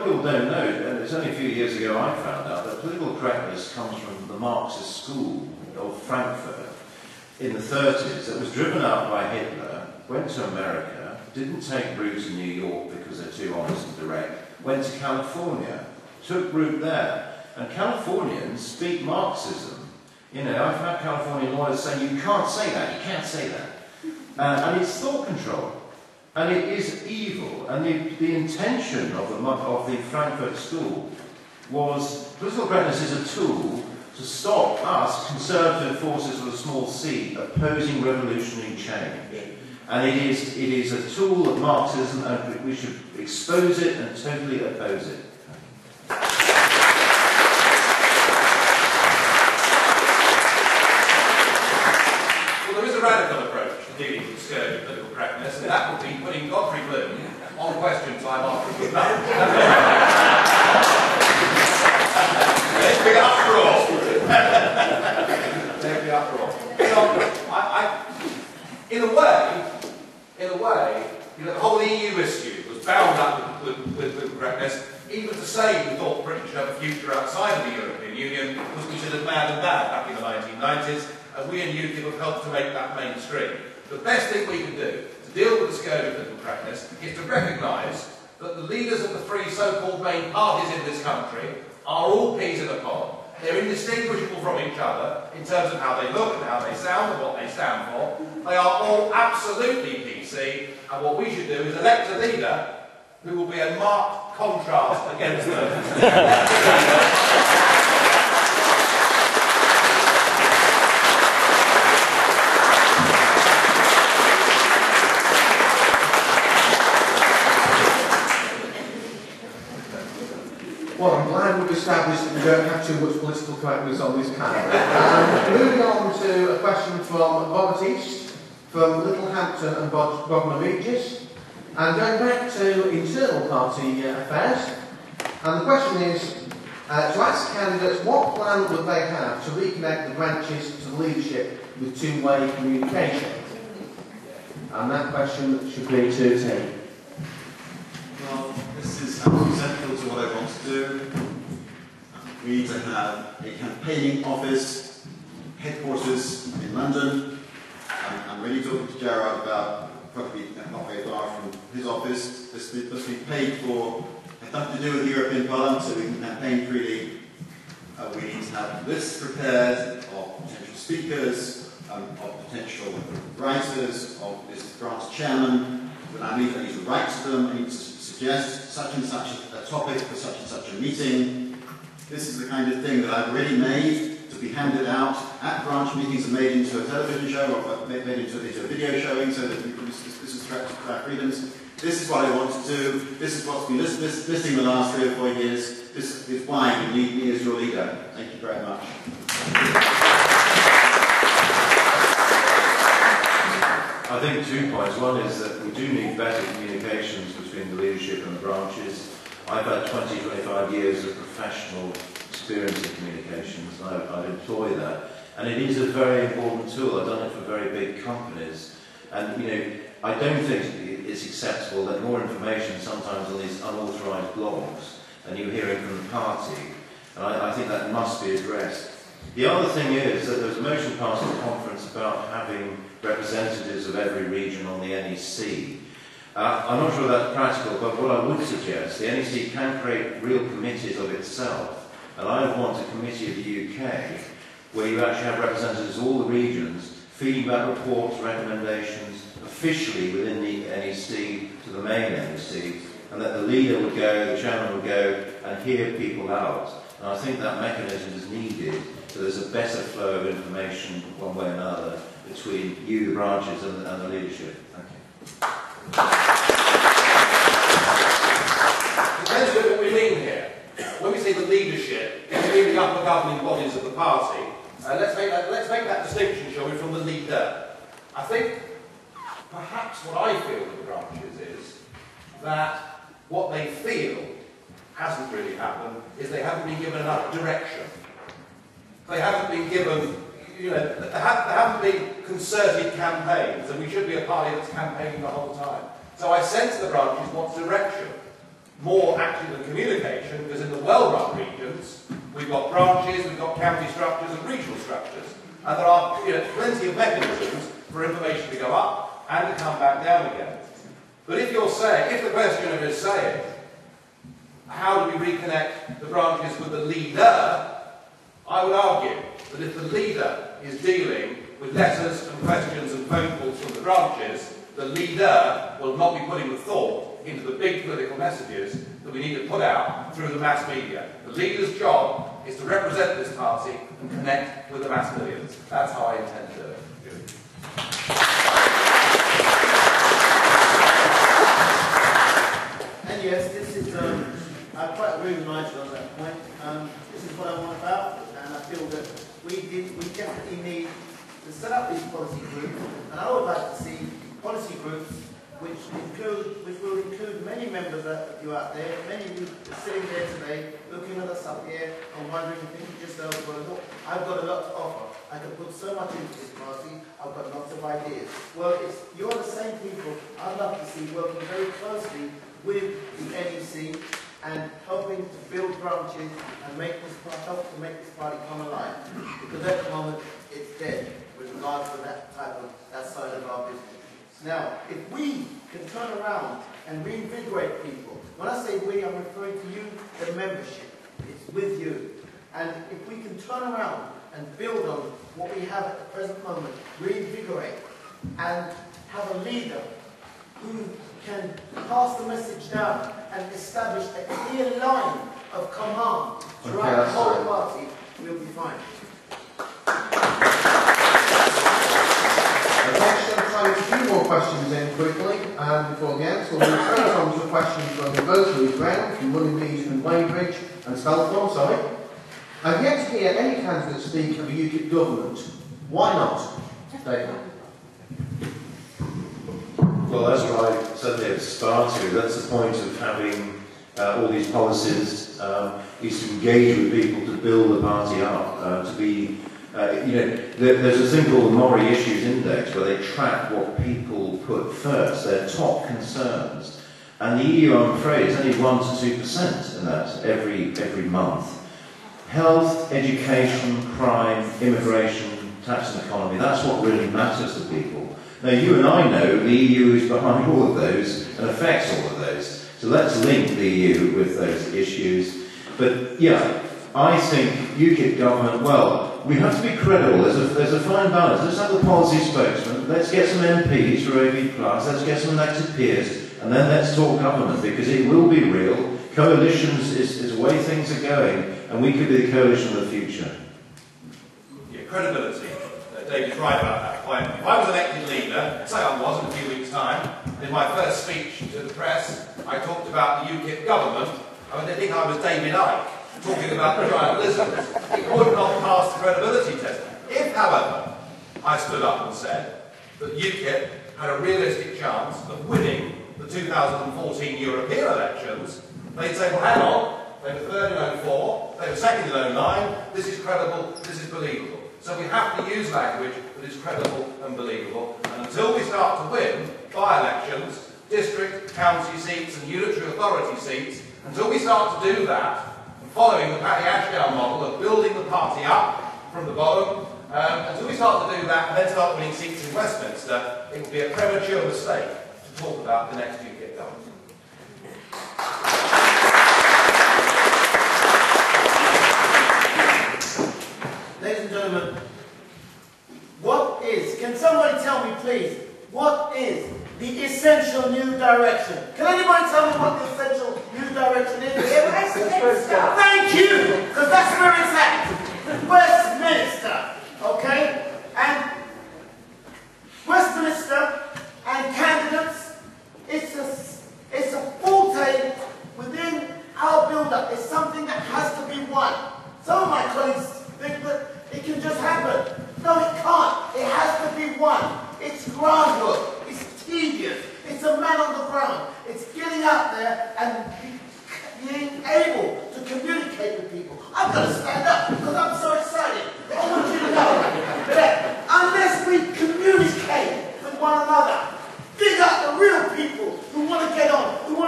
of people don't know, and it's only a few years ago I found out, that political correctness comes from the Marxist school of Frankfurt in the 30s. It was driven out by Hitler, went to America, didn't take root in New York because they're too honest and direct, went to California, took root there. And Californians speak Marxism. You know, I've had Californian lawyers say, you can't say that, you can't say that. And it's thought control. And it is evil. And the intention of the Frankfurt School was, political correctness is a tool to stop us, conservative forces with a small c, opposing revolutionary change. And it is a tool of Marxism, and we should expose it and totally oppose it. Well, there is a radical approach to dealing with the scourge of political correctness, and that would be putting Godfrey Bloom on question time after he's done. Let's big uproar. Let's big uproar. So, in a way, you know, the whole EU issue was bound up with political correctness. Even to say we thought Britain should have a future outside of the European Union was considered mad and bad back in the 1990s, and we in UKIP have helped to make that mainstream. The best thing we can do to deal with the scourge of political correctness is to recognise that the leaders of the three so-called main parties in this country are all peas in a pod. They're indistinguishable from each other in terms of how they look and how they sound and what they stand for. They are all absolutely PC, and what we should do is elect a leader who will be a marked contrast against them. Well, I'm glad we've established that we don't have too much political correctness on this panel. Moving on to a question from Robert East, from Littlehampton and Bognor Regis. And going back to internal party affairs, and the question is to ask candidates what plan would they have to reconnect the branches to the leadership with two-way communication? And that question should be to Tim. Well, this is absolutely central to what I want to do. We need to have a campaigning office, headquarters in London. I'm really talking to Gerard about probably not very far from his office. This must be paid for. It's nothing to do with the European Parliament, so we can campaign freely. We need to have lists prepared of potential speakers, of potential writers, of this branch chairman. I need to write to them. I need to suggest such and such a topic for such and such a meeting. This is the kind of thing that I've already made to be handed out at branch meetings and made into a television show or made into a video showing, so that this is threat to our freedoms. This is what I want to do. This is what's been missing the last 3 or 4 years. This is why you need me as your leader. Thank you very much. I think 2 points. One is that we do need better communications between the leadership and the branches. I've had 20, 25 years of professional experience in communications, and I'd employ that. And it is a very important tool. I've done it for very big companies. And, you know, I don't think it's acceptable that more information sometimes on these unauthorised blogs, and you're hearing from the party. And I think that must be addressed. The other thing is that there was a motion passed at the conference about having representatives of every region on the NEC. I'm not sure that's practical, but what I would suggest, the NEC can create real committees of itself, and I want a committee of the UK where you actually have representatives of all the regions feeding back reports, recommendations, officially within the NEC to the main NEC, and that the leader would go, the chairman would go and hear people out. And I think that mechanism is needed, so there's a better flow of information one way or another between you, the branches, and the leadership. Thank you. Depends on what we mean here. When we say the leadership, we mean the upper governing bodies of the party. Let's make that distinction, shall we, from the leader. I think perhaps what I feel with the branches is that what they feel hasn't really happened is they haven't been given enough direction. They haven't been given, you know, there haven't been concerted campaigns, and we should be a party that's campaigning the whole time. So I sense the branches want direction. more actually than communication, because in the well-run regions, we've got branches, we've got county structures and regional structures, and there are plenty of mechanisms for information to go up and to come back down again. But if you're saying, if the questioner is saying, how do we reconnect the branches with the leader, I would argue that if the leader is dealing with letters and questions and phone calls from the branches, the leader will not be putting the thought into the big political messages that we need to put out through the mass media. The leader's job is to represent this party and connect with the mass millions. That's how I intend to do it. And yes, this is, I quite agree with Nigel on that point. This is what I'm on about, and I feel that we definitely need to set up these policy groups, and I would like to see policy groups which will include many members of you out there, many of you are sitting there today, looking at us up here and wondering, thinking to yourself, well, look, I've got a lot to offer. I can put so much into this party, I've got lots of ideas. Well, you're the same people I'd love to see working very closely with the NEC and helping to build branches and help to make this party come alive. Because at the moment, it's dead with regards to that side of our business. Now, if we can turn around and reinvigorate people, when I say we, I'm referring to you, the membership. It's with you. And if we can turn around and build on what we have at the present moment, reinvigorate, and have a leader who can pass the message down and establish a clear line of command throughout the whole party, we'll be fine. A few more questions in quickly before the end. So we'll move straight on to a question from both Louis Brown, from William and Weybridge, and Spelthorne, sorry. I've yet to hear any candidate speak of a UKIP government. Why not? David. Well, that's what I certainly aspire to. That's the point of having all these policies, is to engage with people, to build the party up, to be there's a thing called the Mori Issues Index where they track what people put first, their top concerns. And the EU, I'm afraid, is only 1 to 2% in that every month. Health, education, crime, immigration, tax and economy, that's what really matters to people. Now, you and I know the EU is behind all of those and affects all of those. So let's link the EU with those issues. But, yeah, I think UKIP government, well, we have to be credible. There's a fine balance. Let's have the policy spokesman. Let's get some MPs for AV+. Let's get some elected peers. And then let's talk government, because it will be real. Coalitions is the way things are going. And we could be the coalition of the future. Yeah, credibility. David's right about that point. If I was elected leader, say I was in a few weeks' time, in my first speech to the press, I talked about the UKIP government. I mean, they think I was David Icke, talking about the giant lizards. It would not pass the credibility test. If, however, I stood up and said that UKIP had a realistic chance of winning the 2014 European elections, they'd say, well, hang on, they were third in 04, they were second in 09, this is credible, this is believable. So we have to use language that is credible and believable, and until we start to win by-elections, district, county seats and unitary authority seats, until we start to do that, following the Paddy Ashdown model of building the party up from the bottom, until we start to do that and then start winning seats in Westminster, it would be a premature mistake to talk about the next UKIP government. Ladies and gentlemen, can somebody tell me please, what is the essential new direction? Can anybody tell me what the essential new direction is? Thank you, because that's where it's at. Westminster, okay? And Westminster and candidates, it's a forte within our build-up. It's something that has to be won. Some of my colleagues think that it can just happen. No, it can't. It has to be won. It's groundwork. It's tedious. It's a man on the ground. It's getting out there and being able to communicate with people. I've got to stand up because